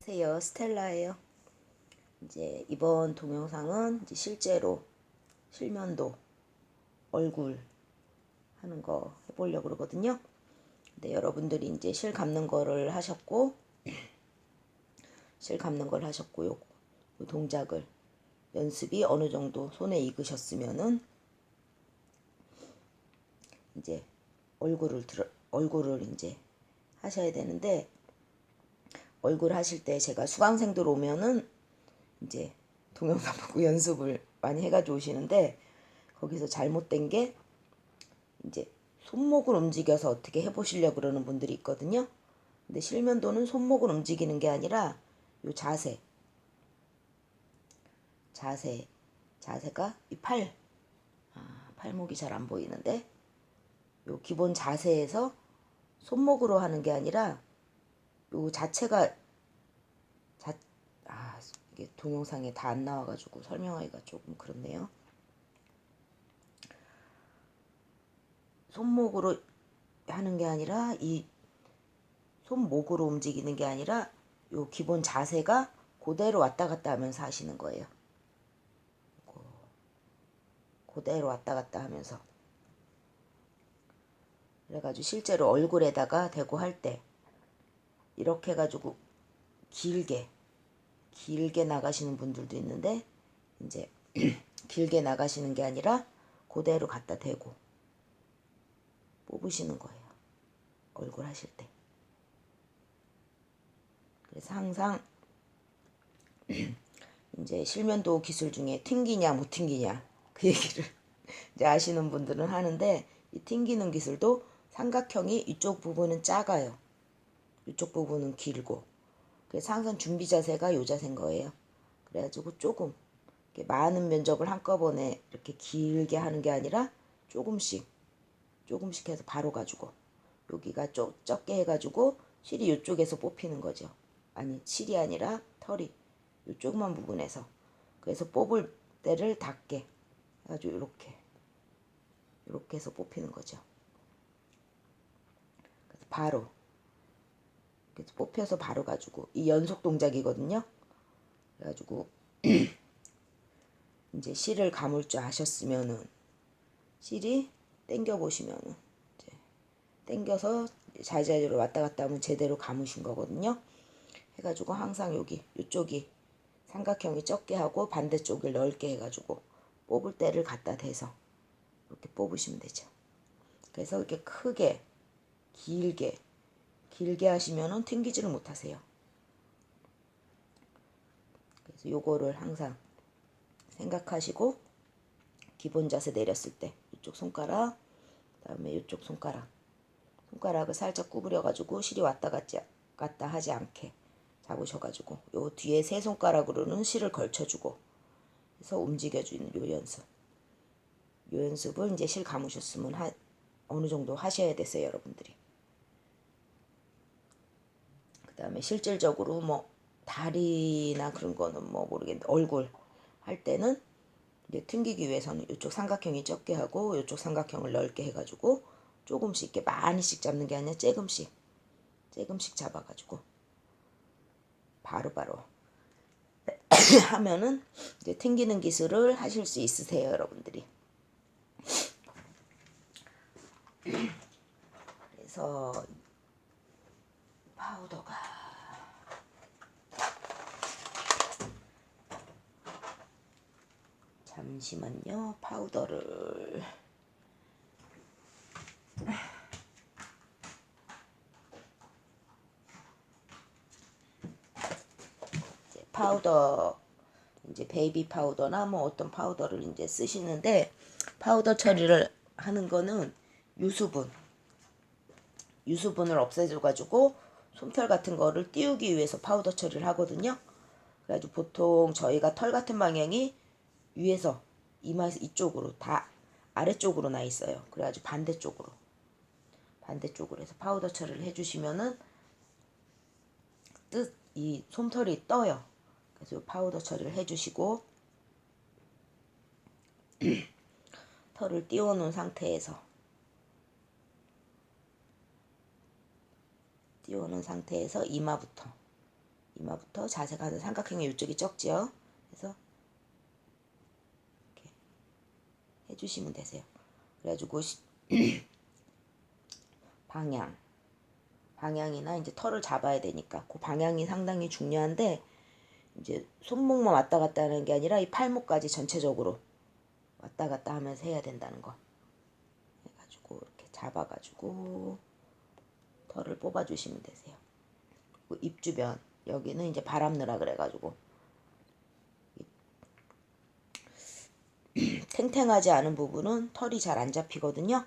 안녕하세요. 스텔라예요. 이제 이번 동영상은 이제 실제로 실면도 얼굴 하는 거 해보려고 그러거든요. 근데 여러분들이 이제 실 감는 거를 하셨고, 요 동작을 연습이 어느 정도 손에 익으셨으면은 이제 얼굴을 이제 하셔야 되는데, 얼굴 하실 때 제가 수강생들 오면은 이제 동영상 보고 연습을 많이 해가지고 오시는데, 거기서 잘못된 게 이제 손목을 움직여서 어떻게 해보시려고 그러는 분들이 있거든요. 근데 실면도는 손목을 움직이는 게 아니라 요 자세가 이 팔목이 잘 안 보이는데, 요 기본 자세에서 손목으로 하는 게 아니라 요 자체가 이게 동영상에 다 안 나와가지고 설명하기가 조금 그렇네요. 손목으로 하는 게 아니라 이 손목으로 움직이는 게 아니라 요 기본 자세가 그대로 왔다 갔다 하면서 하시는 거예요. 그대로 왔다 갔다 하면서. 그래가지고 실제로 얼굴에다가 대고 할 때 이렇게 해가지고 길게 나가시는 분들도 있는데, 이제 길게 나가시는 게 아니라 그대로 갖다 대고 뽑으시는 거예요. 얼굴 하실 때. 그래서 항상 이제 실면도 기술 중에 튕기냐 못 튕기냐 그 얘기를 이제 아시는 분들은 하는데, 이 튕기는 기술도 삼각형이 이쪽 부분은 작아요. 이쪽 부분은 길고. 그래서 항상 준비 자세가 요 자세인 거예요. 그래가지고 조금 많은 면적을 한꺼번에 이렇게 길게 하는 게 아니라 조금씩 해서 바로 가지고, 여기가 적게 해가지고 실이 이쪽에서 뽑히는 거죠. 아니, 실이 아니라 털이 요 조그만 부분에서. 그래서 뽑을 때를 닿게 해가지고 이렇게 해서 뽑히는 거죠. 그래서 바로 그래서 뽑혀서 바로 가지고, 이 연속 동작이거든요. 그래가지고 이제 실을 감을 줄 아셨으면은 실이 당겨 보시면은 이제 당겨서 자리자리로 왔다 갔다 하면 제대로 감으신 거거든요. 해가지고 항상 이쪽이 삼각형이 적게 하고 반대쪽을 넓게 해가지고 뽑을 때를 갖다 대서 이렇게 뽑으시면 되죠. 그래서 이렇게 크게 길게 하시면은 튕기지를 못하세요. 그래서 요거를 항상 생각하시고, 기본 자세 내렸을 때 이쪽 손가락, 그다음에 이쪽 손가락을 살짝 구부려 가지고 실이 왔다 갔다 하지 않게 잡으셔가지고, 요 뒤에 세 손가락으로는 실을 걸쳐주고 해서 움직여주는 요 연습을 이제 실 감으셨으면 어느 정도 하셔야 됐어요, 여러분들이. 그 다음에 실질적으로 뭐 다리나 그런 거는 뭐 모르겠는데, 얼굴 할 때는 이제 튕기기 위해서는 이쪽 삼각형이 적게 하고 이쪽 삼각형을 넓게 해가지고 조금씩 이렇게 많이씩 잡는 게 아니라 조금씩 잡아가지고 바로바로 하면은 이제 튕기는 기술을 하실 수 있으세요, 여러분들이. 그래서 파우더가 잠시만요. 파우더를 이제 베이비 파우더나 뭐 어떤 파우더를 이제 쓰시는데, 파우더 처리를 하는 거는 유수분을 없애줘가지고 솜털 같은 거를 띄우기 위해서 파우더 처리를 하거든요. 그래가지고 보통 저희가 털 같은 방향이 위에서 이마에서 이쪽으로 다 아래쪽으로 나 있어요. 그래가지고 반대쪽으로 해서 파우더 처리를 해주시면은 이 솜털이 떠요. 그래서 파우더 처리를 해주시고 털을 띄워놓은 상태에서 이마부터 이마부터 자세가 삼각형의 이쪽이 적지요. 그래서 이렇게 해주시면 되세요. 그래가지고 방향이나 이제 털을 잡아야 되니까 그 방향이 상당히 중요한데, 이제 손목만 왔다 갔다 하는 게 아니라 이 팔목까지 전체적으로 왔다 갔다 하면서 해야 된다는 거. 해가지고 이렇게 잡아가지고 털을 뽑아주시면 되세요. 입 주변 여기는 이제 바람 넣으라 그래가지고 탱탱하지 않은 부분은 털이 잘 안 잡히거든요.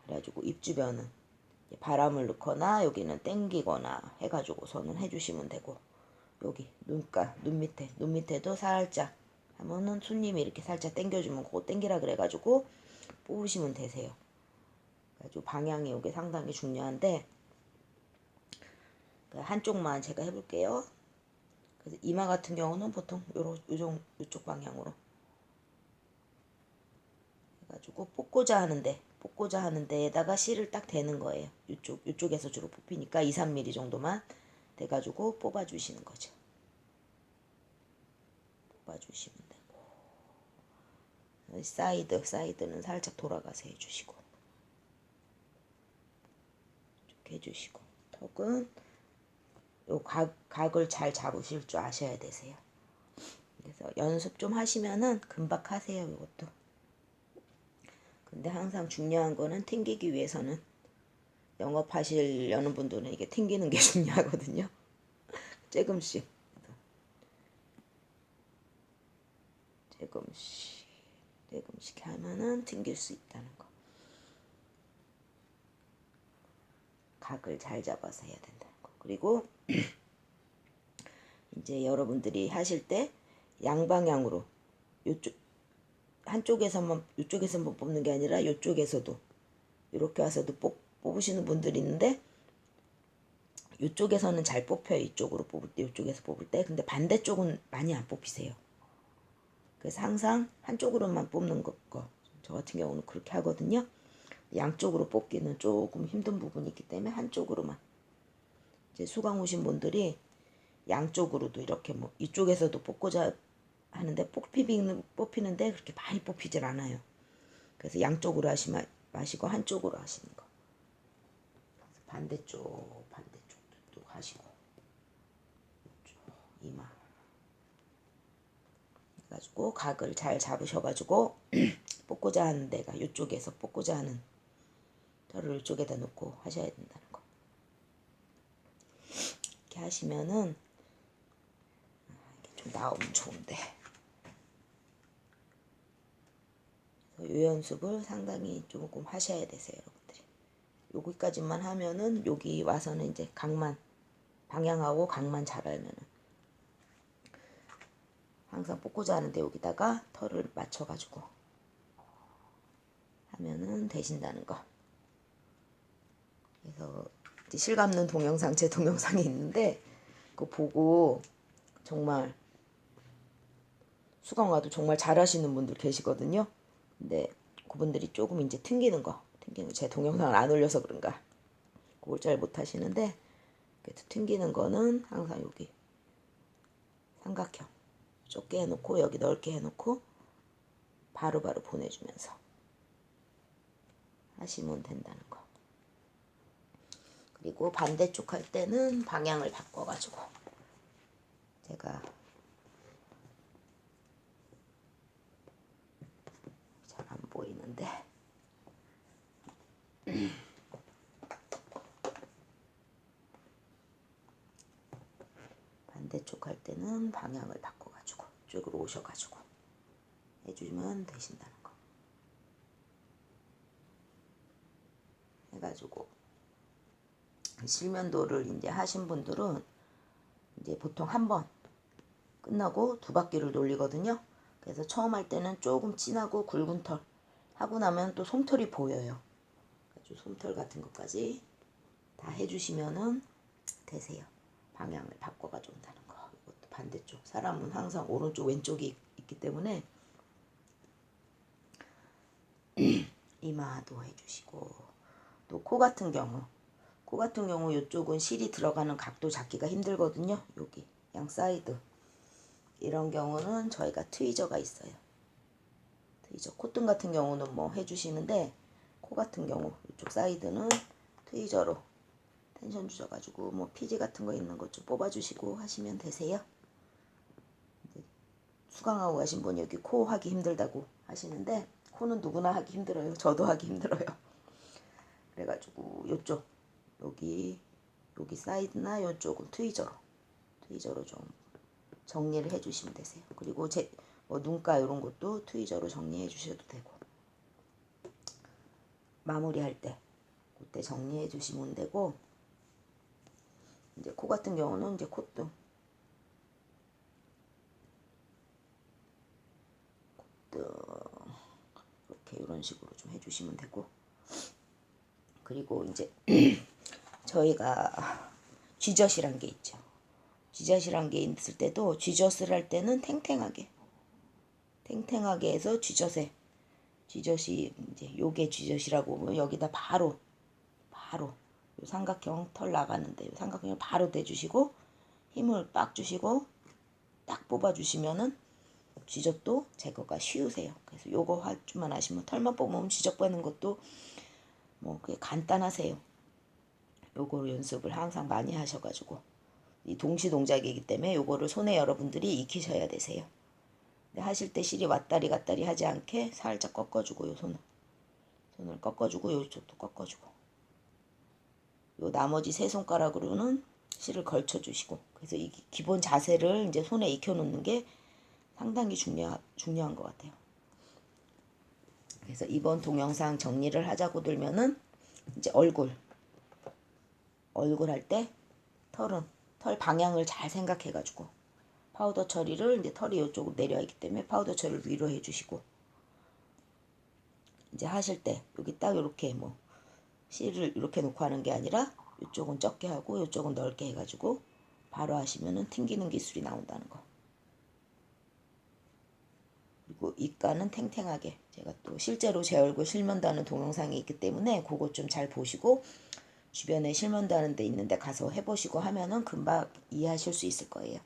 그래가지고 입 주변은 바람을 넣거나 여기는 당기거나 해가지고서는 해주시면 되고, 여기 눈 밑에도 살짝 하면은 손님이 이렇게 살짝 당겨주면 그거 당기라 그래가지고 뽑으시면 되세요. 그래가지고 방향이 이게 상당히 중요한데, 한쪽만 제가 해볼게요. 그래서 이마 같은 경우는 보통 요쪽 방향으로 해가지고 뽑고자 하는 데에다가 실을 딱 대는 거예요. 이쪽에서 주로 뽑히니까 2-3mm 정도만 돼가지고 뽑아주시는 거죠. 뽑아주시면 되고, 사이드는 살짝 돌아가서 해주시고, 이렇게 해주시고, 턱은 요 각을 잘 잡으실 줄 아셔야 되세요. 그래서 연습 좀 하시면은 금방 하세요, 이것도. 근데 항상 중요한 거는 튕기기 위해서는, 영업하시려는 분들은 이게 튕기는 게 중요하거든요. 조금씩 하면은 튕길 수 있다는 거. 각을 잘 잡아서 해야 된다는 거. 그리고 이제 여러분들이 하실 때 양방향으로 한쪽에서만 뽑는 게 아니라 이쪽에서도 이렇게 와서도 뽑으시는 분들이 있는데, 이쪽에서는 잘 뽑혀요. 이쪽으로 뽑을 때, 이쪽에서 뽑을 때. 근데 반대쪽은 많이 안 뽑히세요. 그래서 항상 한쪽으로만 뽑는 거. 저 같은 경우는 그렇게 하거든요. 양쪽으로 뽑기는 조금 힘든 부분이 있기 때문에 한쪽으로만. 이제 수강 오신 분들이 양쪽으로도 이렇게 이쪽에서도 뽑고자 하는데 뽑히는데 그렇게 많이 뽑히질 않아요. 그래서 양쪽으로 마시고 한쪽으로 하시는 거. 반대쪽도 또 하시고, 이마 해가지고 각을 잘 잡으셔가지고 뽑고자 하는 데가 이쪽에서 뽑고자 하는 털을 이쪽에다 놓고 하셔야 된다는 거. 이렇게 하시면은 이게 좀 나오면 좋은데, 이 연습을 상당히 조금 하셔야 되세요, 여러분들이. 여기까지만 하면은 여기 와서는 이제 방향하고 각만 잘 알면은 항상 뽑고자 하는데 여기다가 털을 맞춰가지고 하면은 되신다는 거. 그래서 이제 실감는 동영상, 제 동영상이 있는데 그거 보고 정말 수강 와도 정말 잘하시는 분들 계시거든요. 근데 그분들이 조금 이제 튕기는 거 제 동영상을 안 올려서 그런가 그걸 잘 못하시는데, 튕기는 거는 항상 여기 삼각형 좁게 해놓고 여기 넓게 해놓고 바로바로 보내주면서 하시면 된다는 거. 그리고 반대쪽 할 때는 방향을 바꿔가지고, 제가 잘 안 보이는데 반대쪽 할 때는 방향을 바꿔가지고 이쪽으로 오셔가지고 해주면 되신다는 거. 해가지고 실면도를 이제 하신 분들은 이제 보통 한 번 끝나고 2바퀴를 돌리거든요. 그래서 처음 할 때는 조금 진하고 굵은 털 하고 나면 또 솜털이 보여요. 아주 솜털 같은 것까지 다 해주시면은 되세요. 방향을 바꿔가지고 온다는 거. 이것도 반대쪽. 사람은 항상 오른쪽 왼쪽이 있기 때문에 이마도 해주시고, 또 코 같은 경우 이쪽은 실이 들어가는 각도 잡기가 힘들거든요. 여기 양 사이드 이런 경우는 저희가 트위저가 있어요. 트위저 콧등 같은 경우는 뭐 해주시는데 코 같은 경우 이쪽 사이드는 트위저로 텐션 주셔가지고 뭐 피지 같은 거 있는 것 좀 뽑아주시고 하시면 되세요. 수강하고 가신 분이 여기 코 하기 힘들다고 하시는데 코는 누구나 하기 힘들어요. 저도 하기 힘들어요. 그래가지고 요쪽 여기 사이드나 요쪽은 트위저로 좀 정리를 해주시면 되세요. 그리고 뭐 눈가 이런 것도 트위저로 정리해 주셔도 되고 마무리할 때 그때 정리해 주시면 되고 이제 코 같은 경우는 이제 콧등 이렇게 이런 식으로 좀 해주시면 되고 그리고 이제 저희가 쥐젖이란 게 있죠. 쥐젖이란 게 있을 때도 쥐젖을 할 때는 탱탱하게 해서 쥐젖이 이제 요게 쥐젖이라고 보면 여기다 바로 요 삼각형 털 나가는데 요 삼각형을 바로 대주시고 힘을 빡 주시고 딱 뽑아주시면은 쥐젖도 제거가 쉬우세요. 그래서 요거 할 줄만 아시면 털만 뽑으면 쥐젖 빼는 것도 뭐 그게 간단하세요. 요거를 연습을 항상 많이 하셔가지고 이 동시 동작이기 때문에 요거를 손에 여러분들이 익히셔야 되세요. 근데 하실 때 실이 왔다리 갔다리 하지 않게 살짝 꺾어주고 요 손을 꺾어주고 요쪽도 꺾어주고 요 나머지 세 손가락으로는 실을 걸쳐주시고 그래서 이 기본 자세를 이제 손에 익혀놓는 게 상당히 중요한 것 같아요. 그래서 이번 동영상 정리를 하자고 들면은 이제 얼굴 할 때 털 방향을 잘 생각해가지고 파우더 처리를 이제 털이 이쪽으로 내려와 있기 때문에 파우더 처리를 위로 해주시고 이제 하실 때 여기 딱 이렇게 뭐 실을 이렇게 놓고 하는 게 아니라 이쪽은 적게 하고 이쪽은 넓게 해가지고 바로 하시면은 튕기는 기술이 나온다는 거. 그리고 입가는 탱탱하게 제가 또 실제로 제 얼굴 실면도 하는 동영상이 있기 때문에 그거 좀 잘 보시고 주변에 실면도 하는 데 있는데 가서 해보시고 하면은 금방 이해하실 수 있을 거예요.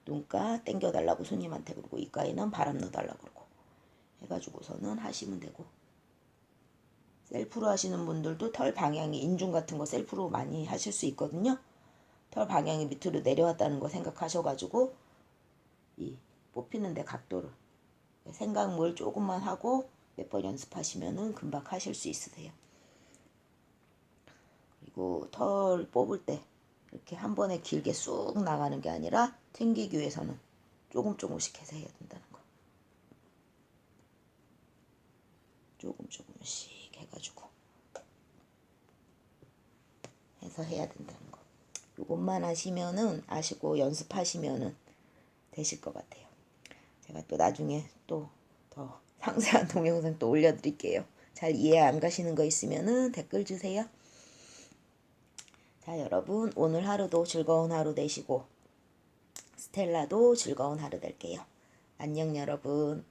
눈가 당겨달라고 손님한테 그러고 입가에는 바람 넣어달라고 그러고 해가지고서는 하시면 되고 셀프로 하시는 분들도 털 방향이 인중 같은 거 셀프로 많이 하실 수 있거든요. 털 방향이 밑으로 내려왔다는 거 생각하셔가지고 이 뽑히는 데 각도를 생각물 조금만 하고 몇 번 연습하시면은 금방 하실 수 있으세요. 그리고 털 뽑을 때 이렇게 한 번에 길게 쑥 나가는 게 아니라 튕기기 위해서는 조금씩 해서 해야 된다는 거. 조금씩 해가지고 해서 해야 된다는 거. 이것만 아시고 연습하시면은 되실 것 같아요. 제가 또 나중에 또 더 상세한 동영상 또 올려드릴게요. 잘 이해 안 가시는 거 있으면은 댓글 주세요. 자, 여러분 오늘 하루도 즐거운 하루 되시고 스텔라도 즐거운 하루 될게요. 안녕 여러분.